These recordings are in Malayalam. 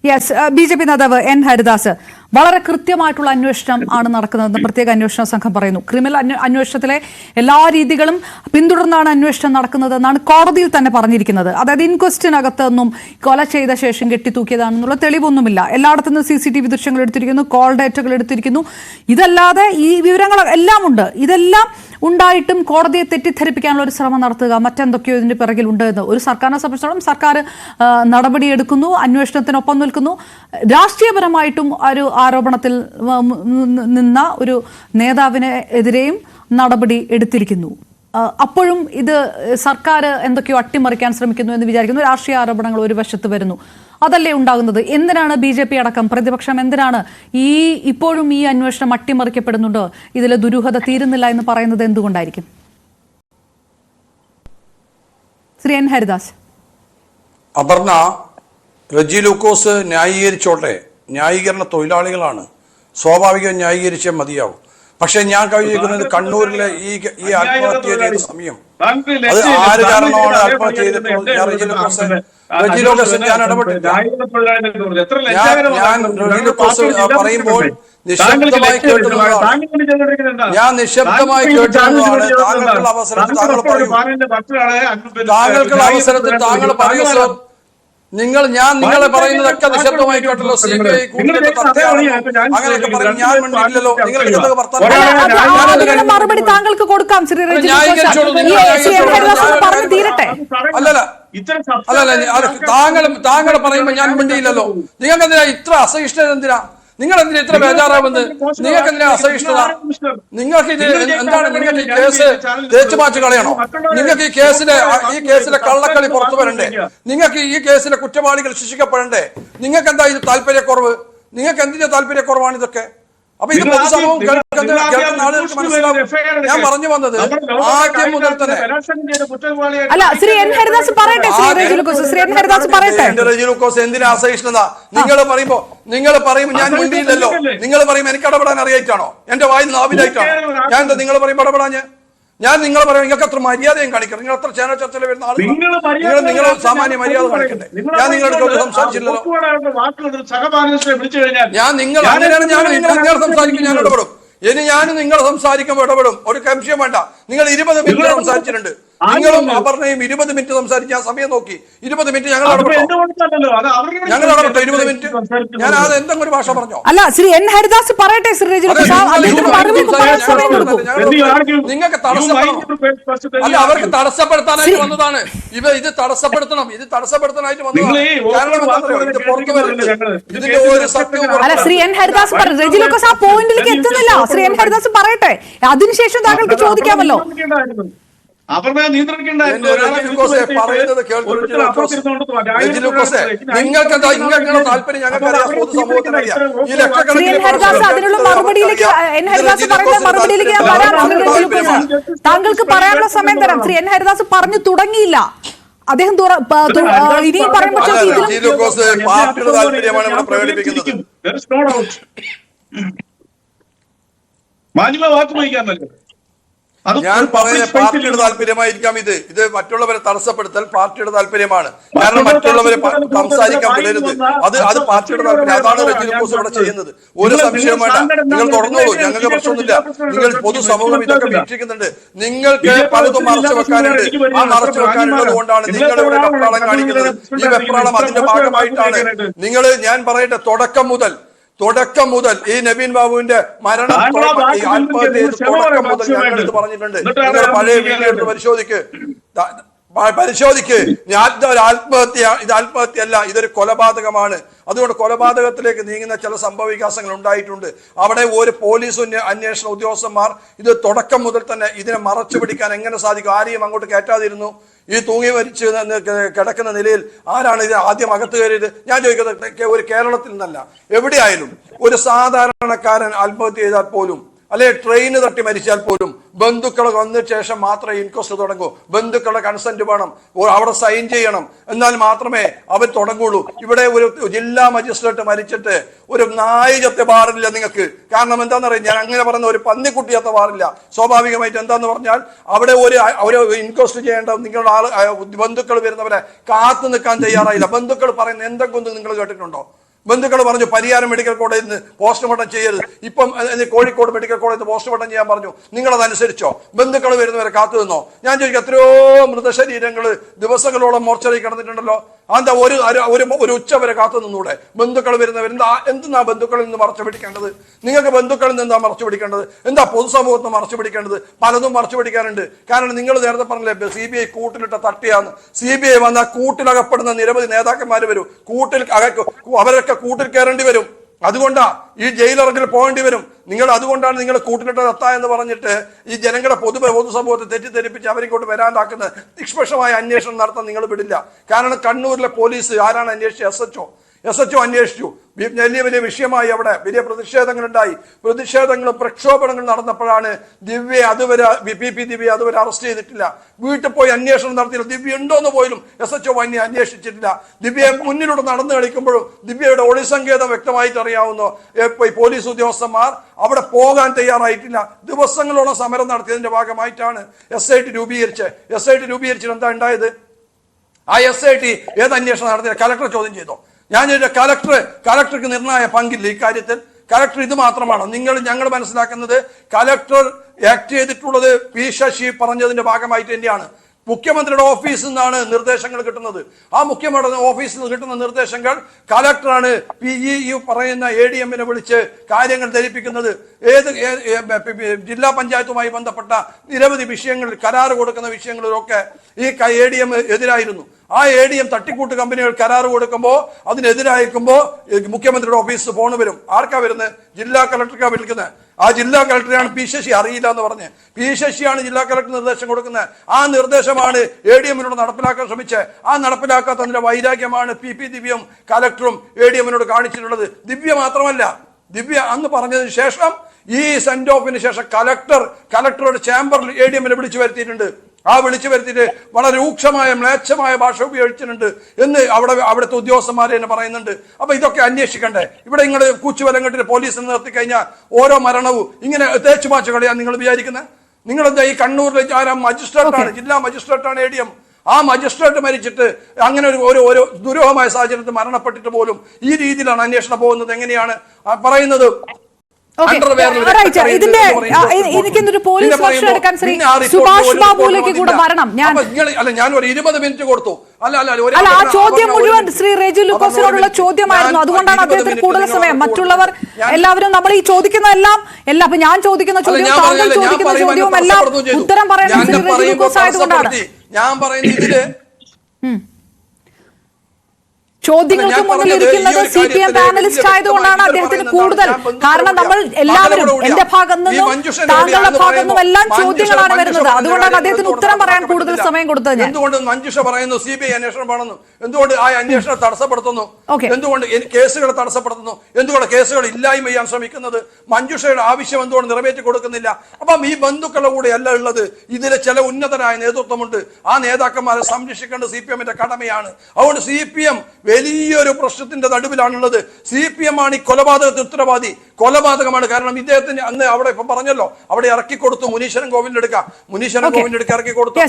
യെസ്, ബി.ജെ.പി നേതാവ് എൻ ഹരിദാസ്, വളരെ കൃത്യമായിട്ടുള്ള അന്വേഷണം ആണ് നടക്കുന്നതെന്ന് പ്രത്യേക അന്വേഷണ സംഘം പറയുന്നു. ക്രിമിനൽ അന്വേഷണത്തിലെ എല്ലാ രീതികളും പിന്തുടർന്നാണ് അന്വേഷണം നടക്കുന്നതെന്നാണ് കോടതിയിൽ തന്നെ പറഞ്ഞിരിക്കുന്നത്. അതായത് ഇൻക്വസ്റ്റിനകത്തൊന്നും കൊല ചെയ്ത ശേഷം കെട്ടിത്തൂക്കിയതാണെന്നുള്ള തെളിവൊന്നുമില്ല. എല്ലായിടത്തു നിന്ന് CCTV ദൃശ്യങ്ങൾ എടുത്തിരിക്കുന്നു, കോൾ ഡേറ്റകൾ എടുത്തിരിക്കുന്നു. ഇതല്ലാതെ ഈ വിവരങ്ങൾ എല്ലാം ഉണ്ട്. ഇതെല്ലാം ഉണ്ടായിട്ടും കോടതിയെ തെറ്റിദ്ധരിപ്പിക്കാനുള്ള ഒരു ശ്രമം നടത്തുക, മറ്റെന്തൊക്കെയോ ഇതിന്റെ പിറകിലുണ്ട് എന്ന് ഒരു സർക്കാരിനെ സംബന്ധിച്ചിടത്തോളം സർക്കാർ നടപടിയെടുക്കുന്നു, അന്വേഷണത്തിനൊപ്പം നിൽക്കുന്നു. രാഷ്ട്രീയപരമായിട്ടും ഒരു ആരോപണത്തിൽ നിന്ന ഒരു നേതാവിനെതിരെയും നടപടി എടുത്തിരിക്കുന്നു. അപ്പോഴും ഇത് സർക്കാർ എന്തൊക്കെയോ അട്ടിമറിക്കാൻ ശ്രമിക്കുന്നു എന്ന് വിചാരിക്കുന്നു. രാഷ്ട്രീയ ആരോപണങ്ങൾ ഒരു വശത്ത് വരുന്നു. അതല്ലേ ഉണ്ടാകുന്നത്? എന്തിനാണ് BJP അടക്കം പ്രതിപക്ഷം എന്തിനാണ് ഇപ്പോഴും ഈ അന്വേഷണം അട്ടിമറിക്കപ്പെടുന്നുണ്ടോ, ഇതിലെ ദുരൂഹത തീരുന്നില്ല എന്ന് പറയുന്നത് എന്തുകൊണ്ടായിരിക്കും? ശ്രീ എൻ ഹരിദാസ്. അപർണ, റെജി ലൂക്കോസ് ന്യായീകരിച്ചോട്ടെ, ന്യായീകരണ തൊഴിലാളികളാണ്, സ്വാഭാവികം ന്യായീകരിച്ചേ മതിയാവും. പക്ഷെ ഞാൻ കഴിഞ്ഞിരിക്കുന്നത് കണ്ണൂരിലെ ഈ ആത്മഹത്യ ചെയ്ത സമയം, അത് ആര് കാരണമാണ് ആത്മഹത്യ ചെയ്തിട്ടുള്ളത്? റെജി ലൂക്കോസ് ഞാൻ ഇടപെട്ടില്ല. ഞാൻ റെജി ലൂക്കോസ് പറയുമ്പോൾ നിശബ്ദമായി കേട്ടുള്ളതാണ്. ഞാൻ നിശബ്ദമായി കേട്ടുള്ളതാണ്. താങ്കൾക്കുള്ള അവസരത്തിൽ താങ്കൾ പറയൂ. താങ്കൾക്കുള്ള അവസരത്തിൽ താങ്കൾ പറയൂ സർ. നിങ്ങളെ പറയുന്നതൊക്കെ നിശബ്ദമായി കേട്ടല്ലോ. CBI അങ്ങനെയൊക്കെ പറയും. ഞാൻ മിണ്ടില്ലല്ലോ. മറുപടി താങ്കൾക്ക് കൊടുക്കാം. താങ്കൾ പറയുമ്പോ ഞാൻ മിണ്ടിയില്ലല്ലോ. നിങ്ങൾക്ക് എന്തിനാ ഇത്ര അസഹിഷ്ണുത? നിങ്ങൾ എന്തിനാ ഇത്ര ബേജാറാവുന്നത്? നിങ്ങൾക്ക് എന്തിനാ അസഹിഷ്ണുത? നിങ്ങൾക്ക് ഇത് എന്താണ്? നിങ്ങൾക്ക് ഈ കേസ് തേച്ചുമാച്ച് കളയണോ? നിങ്ങൾക്ക് ഈ കേസിലെ കള്ളക്കളി പുറത്തു വരണ്ടേ? നിങ്ങൾക്ക് ഈ കേസിലെ കുറ്റവാളികൾ ശിക്ഷിക്കപ്പെടണ്ടേ? നിങ്ങൾക്ക് എന്താ ഇത് താല്പര്യക്കുറവ്? നിങ്ങൾക്ക് എന്തിന്റെ താല്പര്യക്കുറവാണ് ഇതൊക്കെ? അപ്പൊ ഇത് പൊതുസമൂഹം കേൾക്കുന്ന ആളുകൾക്ക് മനസ്സിലാവും. ഞാൻ പറഞ്ഞു വന്നത് ആദ്യം മുതൽ തന്നെ റെജി ലൂക്കോസ് എന്തിനാ അസഹിഷ്ണുത? നിങ്ങൾ പറയുമ്പോ ഞാൻ മിണ്ടിയില്ലല്ലോ. നിങ്ങൾ പറയുമ്പോ എനിക്ക് ഇടപെടാൻ അറിയായിട്ടാണോ? എന്റെ വായിൽ നാവിലായിട്ടാണോ? ഞാൻ എന്താ നിങ്ങൾ പറയുമ്പോ ഇടപെടാഞ്ഞ്? ഞാൻ നിങ്ങൾ പറയാം, നിങ്ങൾക്ക് അത്ര മര്യാദയും കാണിക്കണം. നിങ്ങൾ അത്ര ചാനൽ ചർച്ചയിൽ വരുന്ന ആളുകൾ, നിങ്ങൾ സാമാന്യ മര്യാദ കാണിക്കണ്ടേ? ഞാൻ നിങ്ങളുടെ സംസാരിച്ചില്ലല്ലോ. ഞാൻ നിങ്ങൾ സംസാരിക്കും, ഞാൻ ഇടപെടും. ഇനി ഞാനും നിങ്ങൾ സംസാരിക്കുമ്പോൾ ഇടപെടും. ഒരു സംശയം വേണ്ട. നിങ്ങൾ 20 മിനിറ്റ് സംസാരിച്ചിട്ടുണ്ട്. നിങ്ങളും അപർണയും 20 മിനിറ്റ് സംസാരിക്കാൻ സമയം നോക്കി. 20 മിനിറ്റ് ഞങ്ങൾ ഇടപെട്ടോ? 20 മിനിറ്റ് ഞാൻ അത് എന്തെങ്കിലും ഒരു ഭാഷ പറഞ്ഞോ? അല്ല, ശ്രീ എൻ ഹരിദാസ് പറയട്ടെ. നിങ്ങൾക്ക് തടസ്സപ്പെടണം. അല്ല, അവർക്ക് തടസ്സപ്പെടുത്താനായിട്ട് വന്നതാണ്. ഇത് തടസ്സപ്പെടുത്തണം. ഇത് തടസ്സപ്പെടുത്താനായിട്ട് വന്നതാണ്. ഇത് പുറത്തു വരുന്നത് ഇതിന്റെ ഒരു സത്യവും. അല്ല, ശ്രീ എൻ ഹരിദാസ് റെജി ലൂക്കോസ് ആ പോയിന്റിലേക്ക് എത്തുന്നില്ല. ശ്രീ എൻ ഹരിദാസ് പറയട്ടെ, അതിനുശേഷം താങ്കൾക്ക് ചോദിക്കാമല്ലോ. നിങ്ങൾക്ക് താല്പര്യം ഞങ്ങൾക്കറിയാം, പൊതുസമൂഹത്തിനറിയാം. താങ്കൾക്ക് പറയാനുള്ള സമയം തരാം. ശ്രീ എൻ ഹരിദാസ് പറഞ്ഞു തുടങ്ങിയില്ല. അദ്ദേഹം ഇനിയും പറയുമ്പോൾ പാർട്ടിയുടെ താല്പര്യമാണ് ഇവിടെ പ്രകടിപ്പിക്കുന്നത്. ഞാൻ പറയുന്നത് പാർട്ടിയുടെ താല്പര്യമായിരിക്കാം. ഇത് മറ്റുള്ളവരെ തടസ്സപ്പെടുത്തൽ പാർട്ടിയുടെ താല്പര്യമാണ്. കാരണം മറ്റുള്ളവരെ സംസാരിക്കാൻ വിടരുത്. അത് പാർട്ടിയുടെ താല്പര്യം. അതാണ് റെജി ലൂക്കോസ് ഇവിടെ ചെയ്യുന്നത്. ഒരു സംശയം വേണ്ട. നിങ്ങൾ തുടർന്നോളൂ, ഞങ്ങൾക്ക് പ്രശ്നമൊന്നുമില്ല. നിങ്ങൾ പൊതുസമൂഹം ഇതൊക്കെ വീക്ഷിക്കുന്നുണ്ട്. നിങ്ങൾക്ക് പലതും മറച്ചു വെക്കാനുണ്ട്. ആ മറച്ചു വെക്കാനുള്ളത് കൊണ്ടാണ് നിങ്ങൾ ഇവിടെ വെപ്രാളം കാണിക്കുന്നത്. ഈ വെപ്രാളം അതിന്റെ ഭാഗമായിട്ടാണ്. ഞാൻ പറയട്ടെ, തുടക്കം മുതൽ ഈ നവീൻ ബാബുവിന്റെ മരണം ആത്മഹത്യ തുടക്കം മുതൽ ഞങ്ങളെടുത്ത് പറഞ്ഞിട്ടുണ്ട്. നിങ്ങൾ പഴയ വീഡിയോ എടുത്ത് പരിശോധിക്ക്. ഇത് ആത്മഹത്യയല്ല, ഇതൊരു കൊലപാതകമാണ്. അതുകൊണ്ട് കൊലപാതകത്തിലേക്ക് നീങ്ങുന്ന ചില സംഭവവികാസങ്ങൾ ഉണ്ടായിട്ടുണ്ട്. അവിടെ ഒരു പോലീസ് അന്വേഷണ ഉദ്യോഗസ്ഥന്മാർ ഇത് തുടക്കം മുതൽ തന്നെ ഇതിനെ മറച്ചു പിടിക്കാൻ എങ്ങനെ സാധിക്കും? ആരെയും അങ്ങോട്ട് കയറ്റാതിരുന്നു. ഈ തൂങ്ങി മരിച്ച് കിടക്കുന്ന നിലയിൽ ആരാണ് ഇത് ആദ്യം അകത്ത് കയറിയത്? ഞാൻ ചോദിക്കുന്നത്, ഒരു കേരളത്തിൽ നിന്നല്ല, എവിടെയായാലും ഒരു സാധാരണക്കാരൻ ആത്മഹത്യ ചെയ്താൽ പോലും, അല്ലെ ട്രെയിന് തട്ടി മരിച്ചാൽ പോലും ബന്ധുക്കൾ വന്ന ശേഷം മാത്രമേ ഇൻക്വസ്റ്റ് തുടങ്ങൂ. ബന്ധുക്കളുടെ കൺസെന്റ് വേണം, അവിടെ സൈൻ ചെയ്യണം, എന്നാൽ മാത്രമേ അവർ തുടങ്ങുള്ളൂ. ഇവിടെ ഒരു ജില്ലാ മജിസ്ട്രേറ്റ് മരിച്ചിട്ട് ഒരു നായ ചത്ത പാടില്ല നിങ്ങൾക്ക്. കാരണം എന്താണെന്നറിയാം, ഞാൻ അങ്ങനെ പറയുന്ന ഒരു പന്നിക്കുട്ടി ചത്ത പാടില്ല. സ്വാഭാവികമായിട്ട് എന്താന്ന് പറഞ്ഞാൽ അവിടെ ഒരു ഇൻക്വസ്റ്റ് ചെയ്യേണ്ട നിങ്ങളുടെ ബന്ധുക്കൾ വരുന്നവരെ കാത്തു നിൽക്കാൻ തയ്യാറായില്ല. ബന്ധുക്കൾ പറയുന്ന എന്തെങ്കിലും നിങ്ങൾ കേട്ടിട്ടുണ്ടോ? ബന്ധുക്കൾ പറഞ്ഞു പരിയാരം മെഡിക്കൽ കോളേജിൽ നിന്ന് പോസ്റ്റ്മോർട്ടം ചെയ്യരുത്, ഇപ്പം കോഴിക്കോട് മെഡിക്കൽ കോളേജിൽ നിന്ന് പോസ്റ്റ്മോർട്ടം ചെയ്യാൻ പറഞ്ഞു. നിങ്ങളതനുസരിച്ചോ? ബന്ധുക്കൾ വരുന്നവരെ കാത്തു നിന്നോ? ഞാൻ ചോദിക്കും, എത്രയോ മൃതശരീരങ്ങൾ ദിവസങ്ങളോളം മോർച്ചറിയിൽ കിടന്നിട്ടുണ്ടല്ലോ. എന്താ ഒരു ഉച്ച വരെ കാത്തു നിന്നൂടെ? ബന്ധുക്കൾ വരുന്നവർ എന്തെന്നാ ബന്ധുക്കളിൽ നിന്ന് മറച്ചു പിടിക്കേണ്ടത്? നിങ്ങൾക്ക് ബന്ധുക്കളിൽ നിന്ന് എന്താ മറച്ചു പിടിക്കേണ്ടത്? എന്താ പൊതുസമൂഹത്തിന് മറച്ചു പിടിക്കേണ്ടത്? പലതും മറച്ചു പിടിക്കാനുണ്ട്. കാരണം നിങ്ങൾ നേരത്തെ പറഞ്ഞില്ലേ CBI കൂട്ടിലിട്ട തട്ടിയാന്ന്. CBI വന്നാൽ കൂട്ടിലകപ്പെടുന്ന നിരവധി നേതാക്കന്മാർ വരും. അവരൊക്കെ കൂട്ടിൽ കയറേണ്ടി വരും. അതുകൊണ്ടാ ഈ ജയിലിറങ്ങിൽ പോകേണ്ടി വരും. അതുകൊണ്ടാണ് നിങ്ങൾ കൂട്ടിലിട്ട തത്ത എന്ന് പറഞ്ഞിട്ട് ഈ ജനങ്ങളുടെ പൊതുസമൂഹത്തെ തെറ്റിദ്ധരിപ്പിച്ച് അവരിങ്ങോട്ട് വരാണ്ടാക്കുന്നത്. നിഷ്പക്ഷമായ അന്വേഷണം നടത്താൻ നിങ്ങൾ വിടില്ല. കാരണം കണ്ണൂരിലെ പോലീസ് ആരാണ് അന്വേഷിച്ചത്? SHO അന്വേഷിച്ചു. വലിയ വിഷയമായി. അവിടെ വലിയ പ്രതിഷേധങ്ങളുണ്ടായി. പ്രതിഷേധങ്ങളും പ്രക്ഷോഭങ്ങളും നടന്നപ്പോഴാണ് ദിവ്യ അതുവരെ അറസ്റ്റ് ചെയ്തിട്ടില്ല. വീട്ടിൽ പോയി അന്വേഷണം നടത്തിയില്ല. ദിവ്യ ഉണ്ടോന്ന് പോലും SHO അന്വേഷിച്ചിട്ടില്ല. ദിവ്യയെ മുന്നിലൂടെ നടന്നു കളിക്കുമ്പോഴും ദിവ്യയുടെ ഒളിസങ്കേതം വ്യക്തമായിട്ട് അറിയാവുന്ന പോലീസ് ഉദ്യോഗസ്ഥന്മാർ അവിടെ പോകാൻ തയ്യാറായിട്ടില്ല. ദിവസങ്ങളോളം സമരം നടത്തിയതിന്റെ ഭാഗമായിട്ടാണ് SIT രൂപീകരിച്ചത്. SIT രൂപീകരിച്ചിട്ട് എന്താ ഉണ്ടായത്? ആ SIT ഏത് അന്വേഷണം നടത്തിയ കലക്ടർ ചോദ്യം ചെയ്തോ? ഞാൻ കലക്ടർക്ക് നിർണായ പങ്കില്ല ഇക്കാര്യത്തിൽ. കലക്ടർ ഇത് മാത്രമാണോ? ഞങ്ങൾ മനസ്സിലാക്കുന്നത് കലക്ടർ ആക്ട് ചെയ്തിട്ടുള്ളത് P ശശി പറഞ്ഞതിന്റെ ഭാഗമായിട്ട് തന്നെയാണ്. മുഖ്യമന്ത്രിയുടെ ഓഫീസിൽ നിന്നാണ് നിർദ്ദേശങ്ങൾ കിട്ടുന്നത്. ആ മുഖ്യമന്ത്രിയുടെ ഓഫീസിൽ നിന്ന് കിട്ടുന്ന നിർദ്ദേശങ്ങൾ കലക്ടറാണ് പറയുന്ന ADM-നെ വിളിച്ച് കാര്യങ്ങൾ ധരിപ്പിക്കുന്നത്. ജില്ലാ പഞ്ചായത്തുമായി ബന്ധപ്പെട്ട നിരവധി വിഷയങ്ങളിൽ കരാറ് കൊടുക്കുന്ന വിഷയങ്ങളിലൊക്കെ ഈ ADM എതിരായിരുന്നു. ആ ADM തട്ടിക്കൂട്ട് കമ്പനികൾ കരാറ് കൊടുക്കുമ്പോൾ അതിനെതിരായിരിക്കുമ്പോൾ മുഖ്യമന്ത്രിയുടെ ഓഫീസിൽ ഫോൺ വരും. ആർക്കാ വരുന്നത്? ജില്ലാ കളക്ടർക്കാ വിളിക്കുന്നത്. ആ ജില്ലാ കളക്ടറെയാണ് P ശശി അറിയില്ല എന്ന് പറഞ്ഞ്. P ശശിയാണ് ജില്ലാ കളക്ടർ നിർദ്ദേശം കൊടുക്കുന്നത്. ആ നിർദ്ദേശമാണ് ADM-നോട് നടപ്പിലാക്കാൻ ശ്രമിച്ചത്. ആ നടപ്പിലാക്കാത്തതിന്റെ വൈരാഗ്യമാണ് PP ദിവ്യയും കലക്ടറും ADM-നോട് കാണിച്ചിട്ടുള്ളത്. ദിവ്യ മാത്രമല്ല, ദിവ്യ അന്ന് പറഞ്ഞതിന് ശേഷം ഈ സെൻഡ് ഓഫിന് ശേഷം കലക്ടറുടെ ചേംബറിൽ ADM-നെ വിളിച്ചു വരുത്തിയിട്ടുണ്ട്. ആ വിളിച്ചു വരുത്തിയിട്ട് വളരെ രൂക്ഷമായ മ്ലേച്ഛമായ ഭാഷ ഉപയോഗിച്ചിട്ടുണ്ട് എന്ന് അവിടുത്തെ ഉദ്യോഗസ്ഥന്മാരെ തന്നെ പറയുന്നുണ്ട്. അപ്പൊ ഇതൊക്കെ അന്വേഷിക്കണ്ടേ? ഇവിടെ നിങ്ങൾ കൂച്ചുവലങ്കട്ടിൽ പോലീസിനെ നിർത്തി കഴിഞ്ഞാൽ ഓരോ മരണവും ഇങ്ങനെ തേച്ചുമാച്ച കളിയാണ് നിങ്ങൾ വിചാരിക്കുന്നത്? നിങ്ങളെന്താ ഈ കണ്ണൂരിലെ മജിസ്ട്രേറ്റാണ്, ജില്ലാ മജിസ്ട്രേറ്റാണ് ADM. ആ മജിസ്ട്രേറ്റ് മരിച്ചിട്ട് അങ്ങനെ ഒരു ദുരൂഹമായ സാഹചര്യത്തിൽ മരണപ്പെട്ടിട്ട് പോലും ഈ രീതിയിലാണ് അന്വേഷണം പോകുന്നത്. എങ്ങനെയാണ് പറയുന്നത്? ഇതിന്റെ എനിക്കൊരു പോലീസ് വർഷം എടുക്കാൻ ശ്രീ സുഭാഷ് ബാബുവിലേക്ക് കൂടെ വരണം. ഞാൻ ഒരു 20 മിനിറ്റ് കൊടുത്തു. അല്ല, ആ ചോദ്യം മുഴുവൻ ശ്രീ റെജി ലൂക്കോസിനോടുള്ള ചോദ്യമായിരുന്നു. അതുകൊണ്ടാണ് അദ്ദേഹത്തിന് കൂടുതൽ സമയം. മറ്റുള്ളവർ എല്ലാവരും നമ്മൾ ഈ ചോദിക്കുന്നതെല്ലാം അപ്പൊ ഞാൻ ചോദിക്കുന്ന ചോദ്യവും താങ്കൾ ചോദിക്കുന്ന ചോദ്യവും എല്ലാം ഉത്തരം പറയുന്നത് ശ്രീ റെജി ലൂക്കോസ് ആയതുകൊണ്ടാണ്. ഞാൻ പറയുന്നത് ഇതില് ചോദ്യങ്ങൾക്ക് മുന്നിൽ ഇരിക്കുന്നത് CPM പാനലിസ്റ്റ് ആയതുകൊണ്ടാണ് അദ്ദേഹത്തിന് കൂടുതൽ. കാരണം നമ്മൾ എല്ലാവരും എന്റെ ഭാഗത്തു നിന്നും താങ്കളുടെ ഭാഗത്തു നിന്നും എല്ലാം ചോദ്യങ്ങളാണ് വരുന്നത്. അതുകൊണ്ടാണ് അദ്ദേഹത്തിന് ഉത്തരം പറയാൻ കൂടുതൽ സമയം കൊടുത്തത്. എന്തുകൊണ്ട് മഞ്ജുഷ പറയുന്നു CBI അന്വേഷണം വേണമെന്ന്? എന്തുകൊണ്ട് ആ അന്വേഷണം തടസ്സപ്പെടുത്തുന്നു? എന്തുകൊണ്ട് കേസുകൾ തടസ്സപ്പെടുത്തുന്നു? എന്തുകൊണ്ട് കേസുകൾ ഇല്ലായ്മ ചെയ്യാൻ ശ്രമിക്കുന്നത്? മഞ്ജുഷയുടെ ആവശ്യം എന്തുകൊണ്ട് നിറവേറ്റി കൊടുക്കുന്നില്ല? അപ്പം ഈ ബന്ധുക്കളുടെ കൂടെ അല്ല ഉള്ളത്. ഇതിലെ ചില ഉന്നതരായ നേതൃത്വമുണ്ട്. ആ നേതാക്കന്മാരെ സംരക്ഷിക്കേണ്ടത് CPM-ന്റെ കടമയാണ്. അതുകൊണ്ട് CPM വലിയൊരു പ്രശ്നത്തിന്റെ നടുവിലാണുള്ളത്. CPM ആണ് ഈ കൊലപാതകത്തിന് ഉത്തരവാദി. കൊലപാതകമാണ്. കാരണം ഇദ്ദേഹത്തിന് അന്ന് അവിടെ ഇപ്പൊ പറഞ്ഞല്ലോ, അവിടെ ഇറക്കി കൊടുത്തു. മുനീശ്വരൻ കോവിലിന്റെ അടുക്ക ഇറക്കി കൊടുത്തു.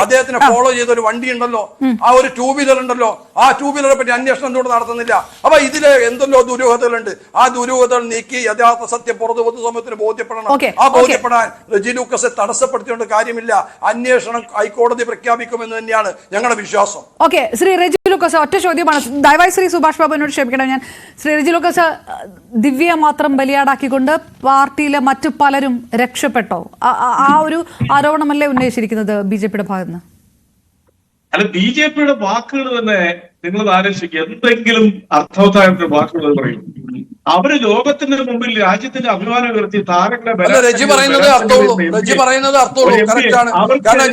അദ്ദേഹത്തിന് ഫോളോ ചെയ്ത ഒരു വണ്ടി ഉണ്ടല്ലോ, ആ ഒരു 2 വീലർ ഉണ്ടല്ലോ, ആ 2 വീലറെ പറ്റി അന്വേഷണം എന്തുകൊണ്ട് നടത്തുന്നില്ല? അപ്പൊ ഇതിലെ എന്തെല്ലോ ദുരൂഹതകളുണ്ട്. ആ ദുരൂഹതകൾ നീക്കി യഥാർത്ഥ സത്യം പൊതുസമൂഹത്തിന് ബോധ്യപ്പെടണം. ആ ബോധ്യപ്പെടാൻ റെജി ലൂക്കോസ് തടസ്സപ്പെടുത്തിയോണ്ട് കാര്യമില്ല. അന്വേഷണം ഹൈക്കോടതി പ്രഖ്യാപിക്കുമെന്ന് തന്നെയാണ് ഞങ്ങളുടെ വിശ്വാസം. ഓക്കെ, ശ്രീ റെജി ലൂക്കോസ്, ഒറ്റ ചോദ്യമാണ്. ദയവായി ശ്രീ സുഭാഷ് ബാബുവിനോട് ക്ഷമിക്കണം. ഞാൻ ശ്രീ റെജി ലൂക്കോസ്, ദിവ്യയെ മാത്രം ബലിയാടാക്കിക്കൊണ്ട് പാർട്ടിയിലെ മറ്റു പലരും രക്ഷപ്പെട്ടോ? ആ ഒരു ആരോപണമല്ലേ ഉന്നയിച്ചിരിക്കുന്നത് BJP-യുടെ ഭാഗത്ത് നിന്ന്? അല്ല, BJP-യുടെ വാക്കുകൾ തന്നെ നിങ്ങൾ ആലോചിക്കുക. എന്തെങ്കിലും അർത്ഥവത്തായ വാക്കുകൾ പറയും. അവര് ലോകത്തിന്റെ മുമ്പിൽ രാജ്യത്തിന്റെ അഭിമാനം ഉയർത്തി താരങ്ങളെ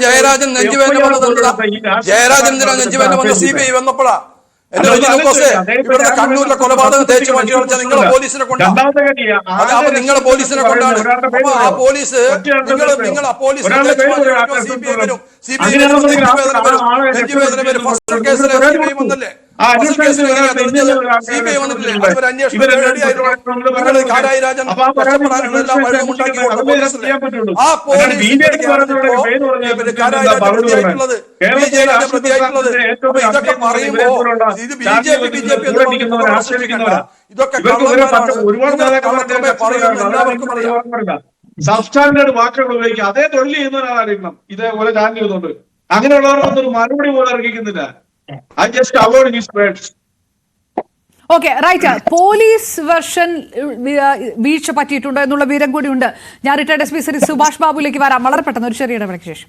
ജയരാജൻ നെഞ്ചുവേദന CBI വന്നപ്പോഴാ കണ്ണൂരിലെ കൊലപാതകം തേച്ച് മാറ്റി കളിച്ച നിങ്ങളെ പോലീസിനെ കൊണ്ടാണ്. അപ്പൊ നിങ്ങളെ പോലീസിനെ കൊണ്ടാണ്. അപ്പൊ ആ പോലീസ് നിങ്ങൾ ആ പോലീസിനെ CBI വരും. നെഞ്ചുവേദന വരും. ഫസ്റ്റ് കേസിൽ CBI വന്നല്ലേ? ആ അന്വേഷണത്തിന് CBI വന്നിട്ടില്ലേ? അതുവരെ അന്വേഷണം റെഡിയായിരുന്നു. നിങ്ങൾ കാരായി രാജൻ കഷ്ടപ്പെടാനുള്ള എല്ലാ വഴിയും ഉണ്ടാക്കി കൊടുത്ത പോലീസല്ലേ? ആ പോലീസ് കാരായി രാജൻ പ്രതിയായിട്ടുള്ളത്, വിജയരാജൻ പ്രതിയായിട്ടുള്ളത്. അപ്പൊ ഇതൊക്കെ പറയുമ്പോ ഇത് BJP ഇതൊക്കെ എല്ലാവർക്കും അറിയാം. സബ്സ്റ്റാൻഡേർഡ് വാക്കുകൾ ഉപയോഗിക്കുക. അതേ തൊഴിൽ ചെയ്യുന്നവരാണ് ഇതേപോലെ ചാനൽ ചെയ്യുന്നുണ്ട്. അങ്ങനെയുള്ളവർക്കൊന്നും ഒരു മറുപടി പോലും ഇറങ്ങിക്കുന്നില്ല. I just avoid his words. Okay, right. Police version വീഴ്ച പറ്റിയിട്ടുണ്ടോ എന്നുള്ള വിവരം കൂടി ഉണ്ട്. ഞാൻ റിട്ടയർഡ് SP ശ്രീ സുഭാഷ് ബാബുലേക്ക് വരാം വളരെ പെട്ടെന്ന് ഒരു ചെറിയ ഇടവേളയ്ക്ക് ശേഷം.